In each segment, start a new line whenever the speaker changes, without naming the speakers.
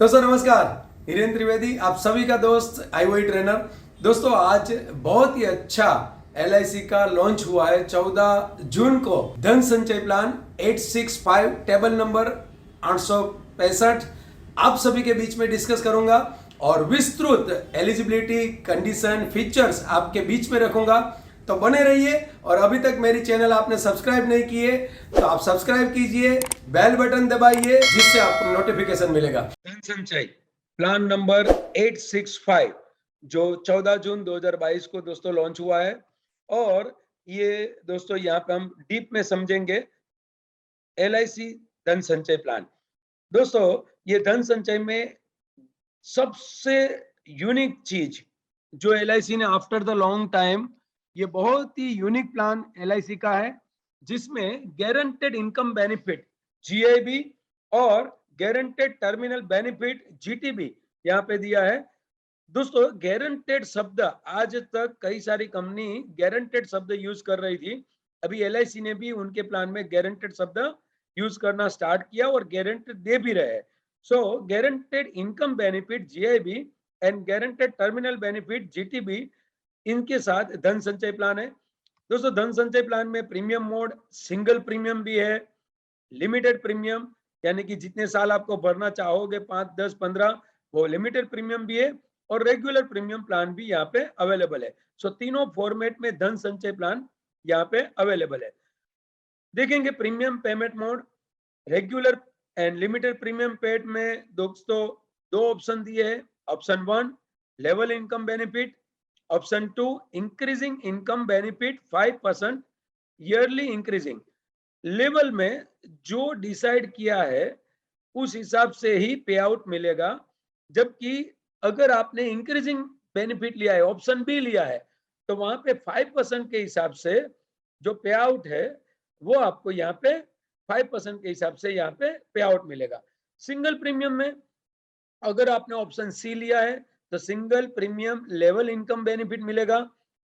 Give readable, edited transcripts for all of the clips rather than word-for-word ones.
दोस्तों नमस्कार, हिरेन त्रिवेदी आप सभी का दोस्त आईओआई ट्रेनर। दोस्तों आज बहुत ही अच्छा एलआईसी का लॉन्च हुआ है 14 जून को। धन संचय प्लान 865 टेबल नंबर 865 आप सभी के बीच में डिस्कस करूंगा और विस्तृत एलिजिबिलिटी कंडीशन फीचर्स आपके बीच में रखूंगा। तो बने रहिए और अभी तक मेरी चैनल आपने सब्सक्राइब नहीं किए तो आप सब्सक्राइब कीजिए, बेल बटन दबाइए जिससे आपको नोटिफिकेशन मिलेगा। धन संचय प्लान नंबर 865 जो 14 जून 2022 को दोस्तों लॉन्च हुआ है और ये दोस्तों यहाँ पे हम डीप में समझेंगे एलआईसी धन संचय प्लान। दोस्तों ये धन संचय में सबसे यूनिक चीज जो एलआईसी ने आफ्टर द लॉन्ग टाइम, ये बहुत ही यूनिक प्लान एलआईसी का है जिसमें गारंटेड इनकम बेनिफिट जीआईबी और गारंटेड टर्मिनल बेनिफिट जीटीबी यहाँ पे दिया है। दोस्तों गारंटेड शब्द आज तक कई सारी कंपनी गारंटेड शब्द यूज कर रही थी, अभी एलआईसी ने भी उनके प्लान में गारंटेड शब्द यूज करना स्टार्ट किया और गारंटेड दे भी रहे हैं। So guaranteed income benefit GIB and guaranteed terminal benefit GTB, इनके साथ धन संचय प्लान है। दोस्तों धन संचय प्लान में प्रीमियम मोड सिंगल प्रीमियम भी है, लिमिटेड प्रीमियम यानी कि जितने साल आपको भरना चाहोगे 5, 10, 15 वो लिमिटेड प्रीमियम भी है और रेगुलर प्रीमियम प्लान भी यहाँ पे अवेलेबल है। सो तीनों फॉर्मेट में धन संचय प्लान यहाँ पे अवेलेबल है। देखेंगे premium payment mode, regular and limited premium paid में दोस्तों दो ऑप्शन दिए हैं। Option 1 level income benefit, option 2 increasing income benefit 5% yearly increasing. Level में जो डिसाइड किया है उस हिसाब से ही पे आउट मिलेगा, जबकि अगर आपने इंक्रीजिंग बेनिफिट लिया है, ऑप्शन बी लिया है, तो वहां पे 5% के हिसाब से जो पे आउट है वो आपको यहाँ पे 5% के हिसाब से यहाँ पे पे आउट मिलेगा। सिंगल प्रीमियम में अगर आपने ऑप्शन सी लिया है तो single premium level income benefit मिलेगा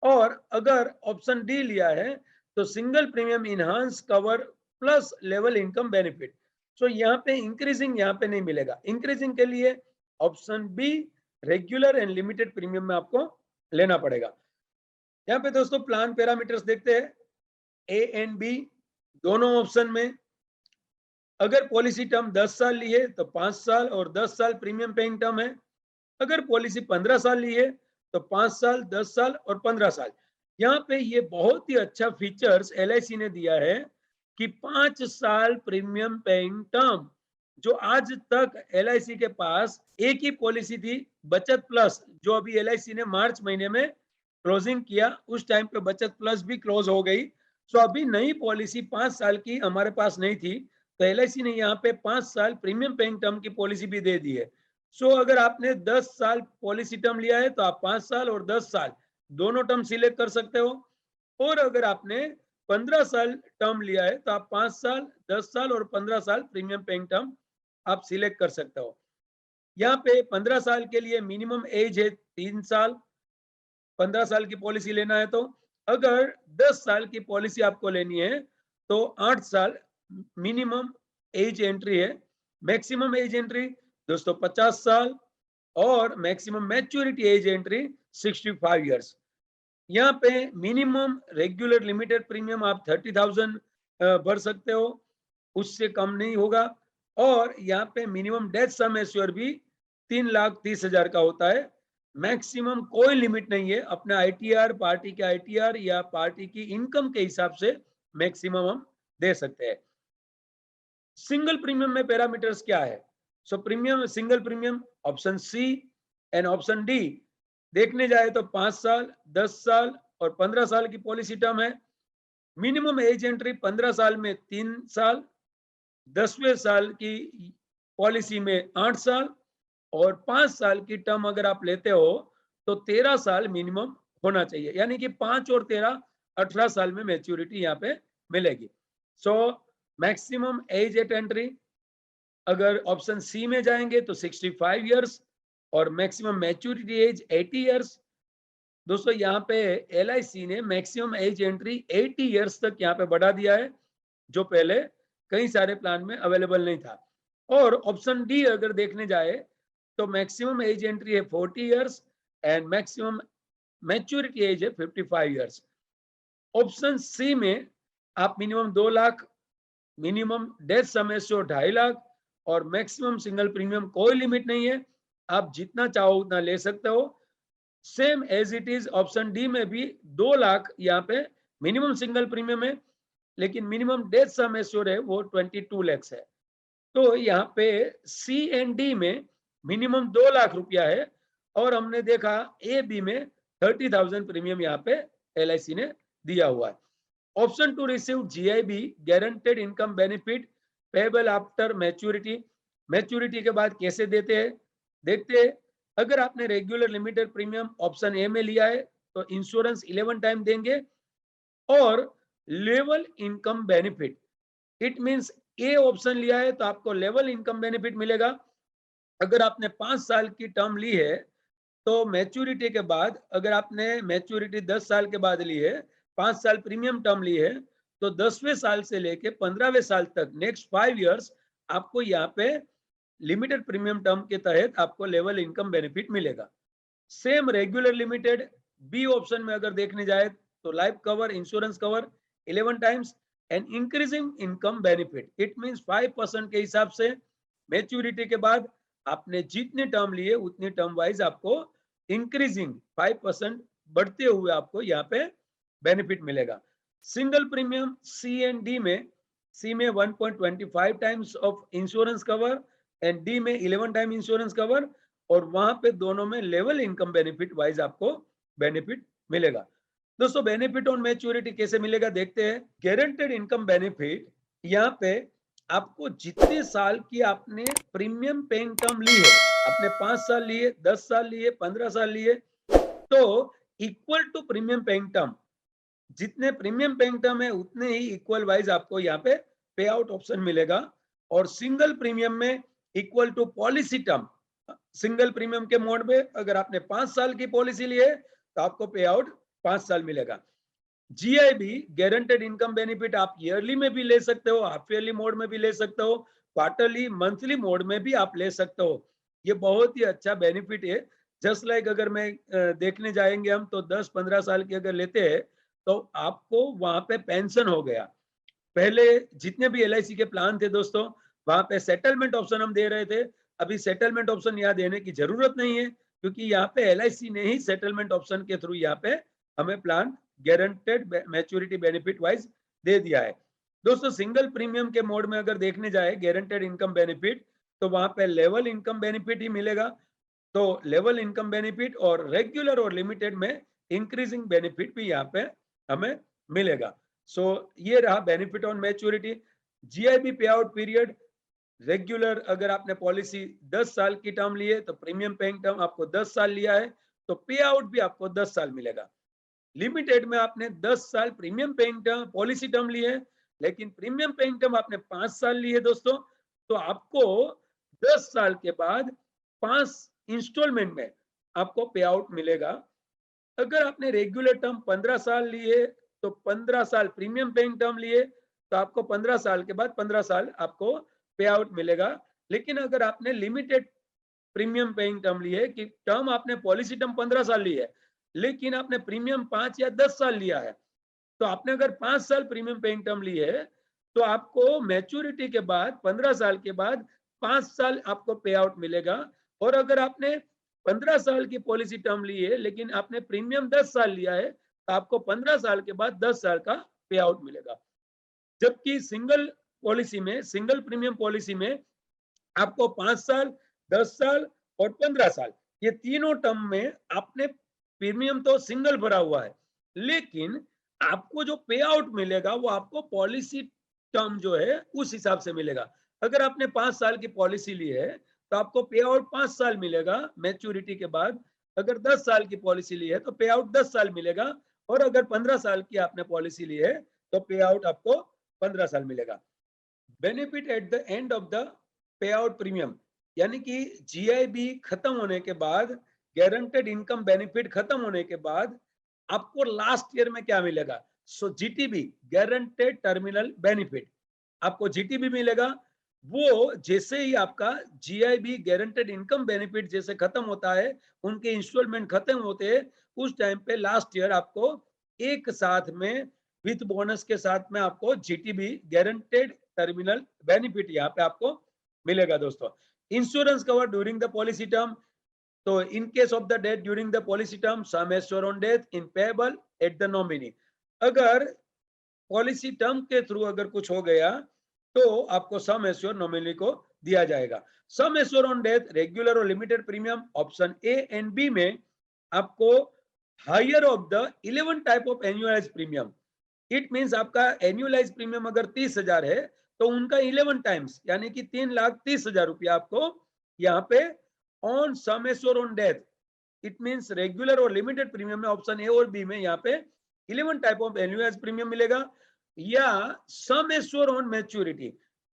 और अगर ऑप्शन डी लिया है तो single premium enhanced cover plus level income benefit. So यहाँ पे इंक्रीजिंग यहाँ पे नहीं मिलेगा। इंक्रीजिंग के लिए option be regular and limited premium में आपको लेना पड़ेगा। यहाँ पे दोस्तों प्लान पैरामीटर्स देखते हैं, ए एंड बी दोनों ऑप्शन में अगर पॉलिसी टर्म 10 साल ली है तो 5 साल और 10 साल प्रीमियम पेइंग टर्म है। अगर पॉलिसी 15 साल ली है तो 5 साल, 10 साल और 15 साल। यहाँ पे ये बहुत ही अच्छा फीचर्स एलआईसी ने दिया है कि 5 साल प्रीमियम पेइंग टर्म, जो आज तक एलआईसी के पास एक ही पॉलिसी थी बचत प्लस, जो अभी एलआईसी ने मार्च महीने में क्लोजिंग किया, उस टाइम पे बचत प्लस भी क्लोज हो गई। सो अभी नई पॉलिसी 5 साल की हमारे पास नहीं थी, तो एलआईसी ने यहाँ पे 5 साल प्रीमियम पेइंग टर्म की पॉलिसी भी दे दी है। सो अगर आपने 10 साल पॉलिसी टर्म लिया है तो आप 5 साल और 10 साल दोनों टर्म सिलेक्ट कर सकते हो, और अगर आपने 15 साल टर्म लिया है तो आप 5 साल, 10 साल और 15 साल प्रीमियम पेइंग टर्म आप सिलेक्ट कर सकते हो। यहाँ पे 15 साल के लिए मिनिमम एज है 3 साल, 15 साल की पॉलिसी लेना है तो। अगर 10 साल की पॉलिसी आपको लेनी है तो 8 साल मिनिमम एज एंट्री है। मैक्सिमम एज एंट्री दोस्तों 50 साल और maximum maturity age entry 65 years. यहाँ पे मिनिमम रेगुलर लिमिटेड प्रीमियम आप 30,000 भर सकते हो, उससे कम नहीं होगा। और यहाँ पे मिनिमम डेथ सम एश्योर भी 3,30,000 का होता है। मैक्सिमम कोई लिमिट नहीं है, अपना आईटीआर, पार्टी के आईटीआर या पार्टी की इनकम के हिसाब से मैक्सिमम हम दे सकते हैं। सिंगल प्रीमियम में पैरामीटर्स क्या है? So premium single premium option C and option D देखने जाए तो 5 साल, 10 साल और 15 साल की पॉलिसी टर्म है। मिनिमम एज एंट्री 15 साल में 3 साल, 10वें साल की पॉलिसी में 8 साल और 5 साल की टर्म अगर आप लेते हो तो 13 साल मिनिमम होना चाहिए, यानी कि 5 और 13 18 साल में मैच्योरिटी यहाँ पे मिलेगी। So maximum age eight entry अगर ऑप्शन सी में जाएंगे तो 65 इयर्स और मैक्सिमम मैच्योरिटी एज 80 इयर्स। दोस्तों यहाँ पे एलआईसी ने मैक्सिमम एज एंट्री 80 इयर्स तक यहाँ पे बढ़ा दिया है, जो पहले कई सारे प्लान में अवेलेबल नहीं था। और ऑप्शन डी अगर देखने जाए
तो मैक्सिमम एज एंट्री है 40 years and maximum maturity age है 55 इयर्स। ऑप्शन सी में आप minimum 2 lakh, minimum death sum assured 2.5 lakh और मैक्सिमम सिंगल प्रीमियम कोई लिमिट नहीं है, आप जितना चाहो उतना ले सकते हो। Same as it is option D में भी 2 लाख यहाँ पे मिनिमम सिंगल प्रीमियम है, लेकिन मिनिमम डेथ सम एश्योर्ड है वो 22 लाख है। तो यहाँ पे सी एंड डी में मिनिमम 2 लाख रुपया है और हमने देखा ए बी में 30,000 प्रीमियम यहाँ पे LIC ने दिया हुआ है। Option to receive GIB guaranteed income benefit payable after maturity. Maturity के बाद कैसे देते हैं देखते हैं। अगर आपने regular limited premium option A में लिया है तो इंश्योरेंस 11 टाइम देंगे और level income benefit, it means A option लिया है तो आपको लेवल इनकम बेनिफिट मिलेगा। अगर आपने 5 साल की टर्म ली है तो मैच्योरिटी के बाद, अगर आपने मैच्योरिटी 10 साल के बाद ली है, 5 साल प्रीमियम टर्म ली है, तो 10वें साल से लेके 15वें साल तक नेक्स्ट 5 इयर्स आपको यहाँ पे लिमिटेड प्रीमियम टर्म के तहत आपको लेवल इनकम बेनिफिट मिलेगा। Same regular limited B option में अगर देखने जाए तो life cover, insurance cover 11 times and increasing income benefit, it means 5% के हिसाब से मैच्योरिटी के बाद आपने जितने टर्म लिए उतने टर्म वाइज आपको इंक्रीजिंग 5% बढ़ते हुए आपको यहाँ पे बेनिफिट मिलेगा। Single premium C and D में, सी में 1.25 times of insurance cover and D में 11 टाइम इंश्योरेंस कवर और वहां पे दोनों में लेवल इनकम बेनिफिट वाइज आपको बेनिफिट मिलेगा। दोस्तों बेनिफिट ऑन मैच्योरिटी कैसे मिलेगा देखते हैं। गारंटेड इनकम बेनिफिट, यहाँ पे आपको जितने साल की आपने प्रीमियम पेइंग टर्म ली है, आपने 5 साल लिए, 10 साल लिए, 15 साल लिए, तो equal to premium paying term, जितने प्रीमियम पेइंग टर्म है उतने ही इक्वल वाइज आपको यहाँ पे पे आउट ऑप्शन मिलेगा। और सिंगल प्रीमियम में equal to policy term, single premium के मोड में अगर आपने 5 साल की पॉलिसी ली है तो आपको पे आउट 5 साल मिलेगा। GIB गारंटेड इनकम बेनिफिट आप ईयरली में भी ले सकते हो, हाफ ईयरली मोड में भी ले सकते हो, क्वार्टरली, मंथली मोड में भी आप ले सकते हो। ये बहुत ही अच्छा बेनिफिट है। जस्ट लाइक अगर मैं देखने जाएंगे हम तो 10-15 साल की अगर लेते हैं तो आपको वहां पे पेंशन हो गया। पहले जितने भी LIC के प्लान थे दोस्तों, वहां पे सेटलमेंट ऑप्शन हम दे रहे थे, अभी सेटलमेंट ऑप्शन यहाँ देने की जरूरत नहीं है क्योंकि यहाँ पे LIC ने ही सेटलमेंट ऑप्शन के थ्रू यहाँ पे हमें plan guaranteed maturity benefit wise दे दिया है। दोस्तों सिंगल प्रीमियम के मोड में अगर देखने जाए गारंटेड इनकम बेनिफिट तो वहां पे लेवल इनकम बेनिफिट ही मिलेगा। तो लेवल इनकम बेनिफिट और रेगुलर और लिमिटेड में इंक्रीजिंग बेनिफिट भी यहाँ पे हमें मिलेगा। सो ये रहा बेनिफिट ऑन मैच्योरिटी। GIB पे आउट पीरियड, रेगुलर अगर आपने पॉलिसी 10 साल की टर्म ली है तो प्रीमियम पेइंग टर्म आपको 10 साल लिया है तो पे आउट भी आपको 10 साल मिलेगा। लिमिटेड में आपने 10 साल premium paying term policy term ली है लेकिन प्रीमियम पेइंग टर्म आपने 5 साल ली है दोस्तों, तो आपको 10 साल के बाद 5 इंस्टॉलमेंट में आपको पे आउट मिलेगा। अगर आपने रेगुलर टर्म 15 साल लिए तो 15 साल प्रीमियम पेइंग टर्म लिए तो आपको 15 साल के बाद 15 साल आपको पे आउट मिलेगा। लेकिन अगर आपने लिमिटेड प्रीमियम पेइंग टर्म ली है कि टर्म आपने पॉलिसी टर्म 15 साल ली है लेकिन आपने प्रीमियम 5 या 10 साल लिया है, तो आपने अगर 5 साल प्रीमियम पेइंग टर्म ली है तो आपको मैच्योरिटी के बाद 15 साल के बाद 5 साल आपको पे आउट मिलेगा। और अगर आपने 15 साल की पॉलिसी टर्म ली है लेकिन आपने प्रीमियम 10 साल लिया है तो आपको 15 साल के बाद 10 साल का पे आउट मिलेगा। जबकि सिंगल पॉलिसी में, सिंगल प्रीमियम पॉलिसी में आपको 5 साल, 10 साल और 15 साल, ये तीनों टर्म में आपने प्रीमियम तो सिंगल भरा हुआ है लेकिन आपको जो पे आउट मिलेगा वो आपको पॉलिसी टर्म जो है उस हिसाब से मिलेगा। अगर आपने 5 साल की पॉलिसी ली है तो आपको पे आउट 5 साल मिलेगा मैच्योरिटी के बाद। अगर 10 साल की पॉलिसी ली है तो पे आउट 10 साल मिलेगा और अगर 15 साल की आपने पॉलिसी ली है तो पे आउट आपको 15 साल मिलेगा। Benefit at the end of the pay out premium, यानी कि GIB खत्म होने के बाद, गारंटेड इनकम बेनिफिट खत्म होने के बाद आपको लास्ट ईयर में क्या मिलेगा? सो GTB गारंटेड टर्मिनल बेनिफिट, आपको GTB मिलेगा। वो जैसे ही आपका जीआईबी गारंटेड इनकम बेनिफिट जैसे खत्म होता है, उनके इंस्टॉलमेंट खत्म होते हैं, उस टाइम पे लास्ट ईयर आपको एक साथ में विथ बोनस के साथ में आपको जीटीबी गारंटेड टर्मिनल बेनिफिट यहाँ पे आपको मिलेगा दोस्तों। Insurance cover during the policy term, तो in case of the death during the policy term, sum assure on death in payable at the nominee. अगर पॉलिसी टर्म के थ्रू अगर कुछ हो गया तो आपको सम एश्योर नॉमिनी को दिया जाएगा। Sum assure on death regular और limited premium option A and B में आपको higher of the 11 type of annualise premium, it means आपका एनुअलाइज प्रीमियम अगर 30,000 है तो उनका 11 टाइम्स यानी कि 3,30,000 रुपया आपको यहाँ पे on sum assure on death, it means regular और लिमिटेड प्रीमियम में ऑप्शन ए और बी में यहाँ पे 11 टाइप ऑफ एनुअलाइज प्रीमियम मिलेगा, या सम एश्योर ऑन मैच्योरिटी,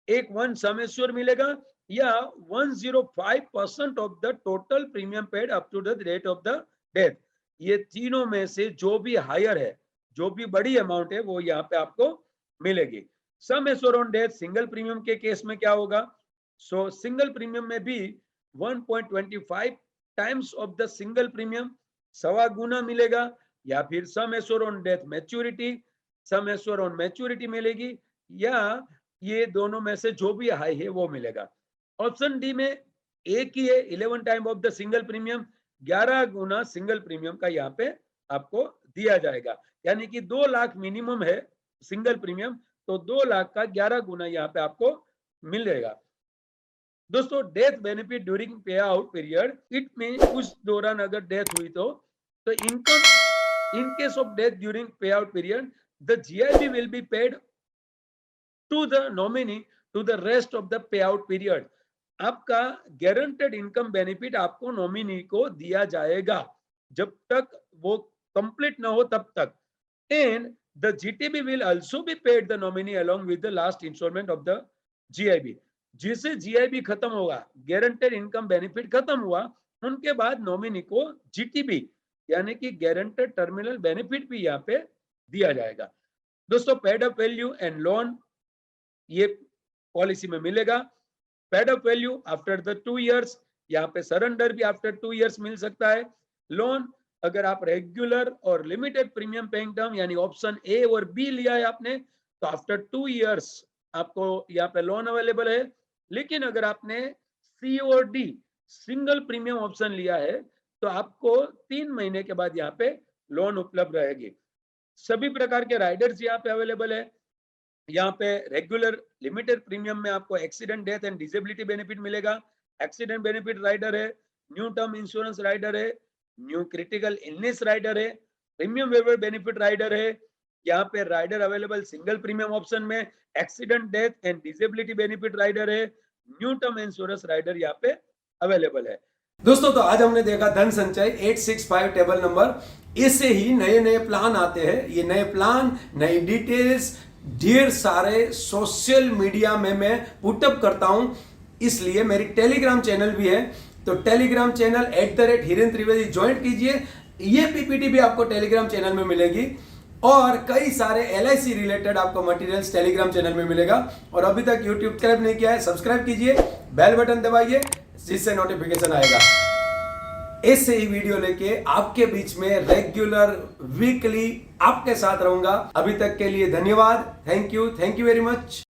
एक वन सम एश्योर मिलेगा, या 105% of the total premium paid up to the date of the death. ये तीनों में से जो भी हायर है, जो भी बड़ी अमाउंट है, वो यहाँ पे आपको मिलेगी। Sum assure on death single premium के केस में क्या होगा, सो सिंगल प्रीमियम में भी 1.25 times of the single premium, 1.25 गुना मिलेगा, या फिर sum assure on death maturity, sum assure on maturity मिलेगी, या ये दोनों में से जो भी हाई है वो मिलेगा। ऑप्शन डी में एक ही है, 11 time of the single premium, 11 Guna single premium का यहाँ पे आपको दिया जाएगा, यानी कि 2 लाख मिनिमम है सिंगल प्रीमियम, तो 2 लाख का 11 गुना यहाँ पे आपको मिलेगा। दोस्तों death benefit during pay out period, it mean उस दौरान अगर डेथ हुई तो income in case of death during pay out period the GIB will be paid to the nominee to the rest of the pay out period. आपका guaranteed income benefit आपको nominee को दिया जाएगा जब तक वो कंप्लीट ना हो तब तक, and the GTB will also be paid the nominee along with the last instalment of the GIB. जिसे जीआईबी खत्म होगा, गारंटेड इनकम बेनिफिट खत्म हुआ, उनके बाद नॉमिनी को जीटीबी यानी कि गारंटेड टर्मिनल बेनिफिट भी यहाँ पे दिया जाएगा। दोस्तों paid up value and loan ये पॉलिसी में मिलेगा। Paid up value after the 2 years, यहाँ पे सरेंडर भी आफ्टर 2 इयर्स मिल सकता है। लोन अगर आप रेगुलर और लिमिटेड प्रीमियम पेइंग टर्म यानी ऑप्शन ए और बी लिया है आपने, तो आफ्टर 2 इयर्स आपको यहाँ पे लोन अवेलेबल है। लेकिन अगर आपने सी और डी सिंगल प्रीमियम ऑप्शन लिया है तो आपको 3 महीने के बाद यहाँ पे लोन उपलब्ध रहेगी। सभी प्रकार के राइडर्स यहाँ पे अवेलेबल है। यहाँ पे रेगुलर लिमिटेड प्रीमियम में आपको accident death and disability benefit मिलेगा, एक्सीडेंट बेनिफिट राइडर है, न्यू टर्म इंश्योरेंस राइडर है, न्यू क्रिटिकल इलनेस राइडर है, प्रीमियम वेवर बेनिफिट राइडर है। यहाँ पे rider available single premium option में, accident death and disability benefit rider है, new term insurance rider यहाँ पे अवेलेबल है।
दोस्तों तो आज हमने देखा धन संचय 865 टेबल नंबर, इससे ही नए नए प्लान आते हैं। ये नए प्लान, नई डिटेल्स ढेर सारे सोशल मीडिया में मैं पुटअप करता हूं, इसलिए मेरी टेलीग्राम चैनल भी है, तो Telegram channel @Hiren Trivedi join कीजिए। ये पीपीटी भी आपको टेलीग्राम चैनल में मिलेगी और कई सारे एलआईसी रिलेटेड आपको मटेरियल्स टेलीग्राम चैनल में मिलेगा। और अभी तक यूट्यूब सब्सक्राइब नहीं किया है, सब्सक्राइब कीजिए, बेल बटन दबाइए जिससे नोटिफिकेशन आएगा। ऐसे ही वीडियो लेके आपके बीच में रेगुलर वीकली आपके साथ रहूंगा। अभी तक के लिए धन्यवाद, थैंक यू वेरी मच।